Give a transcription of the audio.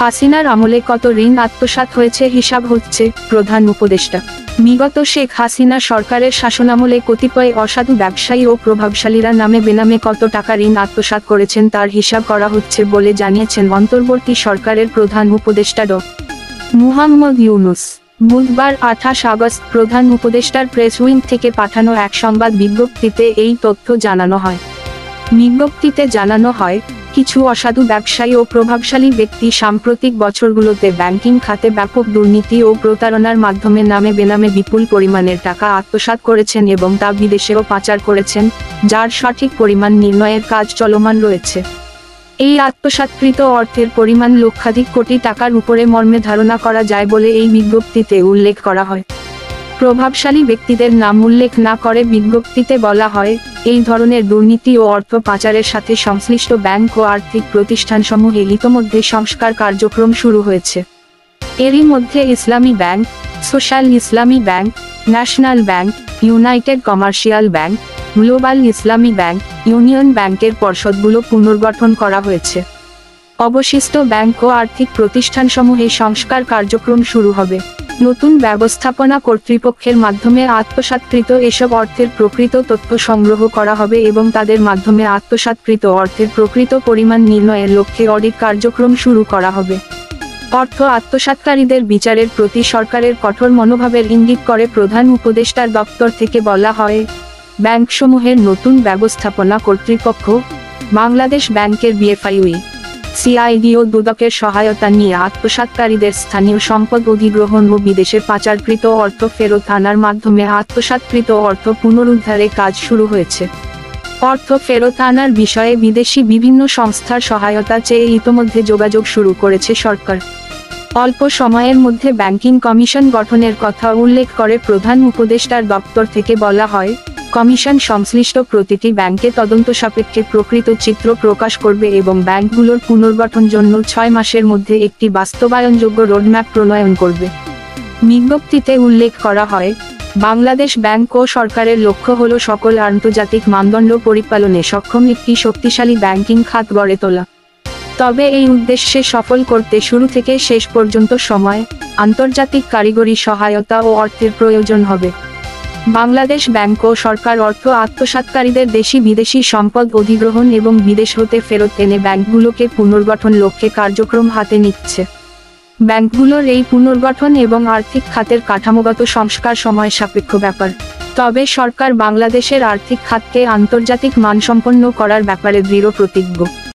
হাসিনার আমলে কত ঋণ আত্মসাৎ হয়েছে হিসাব হচ্ছে প্রধান উপদেষ্টা। বিগত শেখ হাসিনা সরকারের শাসনামলে কতিপয় অসাধু ব্যবসায়ী ও প্রভাবশালীরা নামে বেনামে কত টাকা ঋণ আত্মসাৎ করেছেন তার হিসাব করা হচ্ছে বলে জানিয়েছেন অন্তর্বর্তী সরকারের প্রধান উপদেষ্টা ড. মুহাম্মদ ইউনূস। বুধবার 28 আগস্ট প্রধান উপদেষ্টার প্রেস উইং থেকে পাঠানো এক সংবাদ বিজ্ঞপ্তিতে এই তথ্য জানানো হয়। বিজ্ঞপ্তিতে জানানো হয়, কিছু অসাধু ব্যবসায়ী ও প্রভাবশালী ব্যক্তি সাম্প্রতিক বছরগুলোতে ব্যাংকিং খাতে ব্যাপক দুর্নীতি ও প্রতারণার মাধ্যমে নামে বেনামে বিপুল পরিমাণের টাকা আত্মসাৎ করেছেন এবং তা বিদেশেও পাচার করেছেন, যার সঠিক পরিমাণ নির্ণয়ের কাজ চলমান রয়েছে। এই আত্মসাৎকৃত অর্থের পরিমাণ লক্ষাধিক কোটি টাকার উপরে মর্মে ধারণা করা যায় বলে এই বিজ্ঞপ্তিতে উল্লেখ করা হয়। প্রভাবশালী ব্যক্তিদের নাম উল্লেখ না করে বিজ্ঞপ্তিতে বলা হয়, এই ধরনের দুর্নীতি ও অর্থ পাচারের সাথে সংশ্লিষ্ট ব্যাংক ও আর্থিক প্রতিষ্ঠানসমূহে ইতোমধ্যে সংস্কার কার্যক্রম শুরু হয়েছে। এরই মধ্যে ইসলামী ব্যাংক, সোশ্যাল ইসলামী bank, national bank, United commercial bank, global ইসলামী ব্যাংক, ইউনিয়ন ব্যাংকের পর্ষদগুলো পুনর্গঠন করা হয়েছে। অবশিষ্ট ব্যাংক ও আর্থিক প্রতিষ্ঠানসমূহে সংস্কার কার্যক্রম শুরু হবে। নতুন ব্যবস্থাপনা কর্তৃপক্ষের মাধ্যমে আত্মসাৎকৃত এসব অর্থের প্রকৃত তথ্য সংগ্রহ করা হবে এবং তাদের মাধ্যমে আত্মসাৎকৃত অর্থের প্রকৃত পরিমাণ নির্ণয়ের লক্ষ্যে অডিট কার্যক্রম শুরু করা হবে। অর্থ আত্মসাৎকারীদের বিচারের প্রতি সরকারের কঠোর মনোভাবের ইঙ্গিত করে প্রধান উপদেষ্টার দপ্তর থেকে বলা হয়, ব্যাংকসমূহের নতুন ব্যবস্থাপনা কর্তৃপক্ষ, বাংলাদেশ ব্যাংকের বিএফআইউই, সিআইডি ও দুদকের সহায়তা নিয়ে আত্মসাৎকারীদের স্থানীয় সম্পদ অধিগ্রহণ ও বিদেশে পাচারকৃত অর্থ ফেরত আনার মাধ্যমে আত্মসাৎকৃত অর্থ পুনরুদ্ধারে কাজ শুরু হয়েছে। অর্থ ফেরত আনার বিষয়ে বিদেশি বিভিন্ন সংস্থার সহায়তা চেয়ে ইতোমধ্যে যোগাযোগ শুরু করেছে সরকার। অল্প সময়ের মধ্যে ব্যাংকিং কমিশন গঠনের কথা উল্লেখ করে প্রধান উপদেষ্টার দপ্তর থেকে বলা হয়, কমিশন সংশ্লিষ্ট প্রতিটি ব্যাংকে তদন্ত সাপেক্ষে প্রকৃত চিত্র প্রকাশ করবে এবং ব্যাংকগুলোর পুনর্গঠন জন্য 6 মাসের মধ্যে একটি বাস্তবায়নযোগ্য রোডম্যাপ প্রণয়ন করবে। বিজ্ঞপ্তিতে উল্লেখ করা হয়, বাংলাদেশ ব্যাংক ও সরকারের লক্ষ্য হল সকল আন্তর্জাতিক মানদণ্ড পরিপালনে সক্ষম একটি শক্তিশালী ব্যাংকিং খাত গড়ে তোলা। তবে এই উদ্দেশ্যে সফল করতে শুরু থেকে শেষ পর্যন্ত সময়, আন্তর্জাতিক কারিগরি সহায়তা ও অর্থের প্রয়োজন হবে। বাংলাদেশ ব্যাংক ও সরকার অর্থ আত্মসাৎকারীদের দেশি বিদেশি সম্পদ অধিগ্রহণ এবং বিদেশ হতে ফেরত এনে ব্যাংকগুলোকে পুনর্গঠন লক্ষ্যে কার্যক্রম হাতে নিচ্ছে। ব্যাংকগুলোর এই পুনর্গঠন এবং আর্থিক খাতের কাঠামোগত সংস্কার সময় সাপেক্ষ ব্যাপার। তবে সরকার বাংলাদেশের আর্থিক খাতকে আন্তর্জাতিক মানসম্পন্ন করার ব্যাপারে দৃঢ় প্রতিজ্ঞ।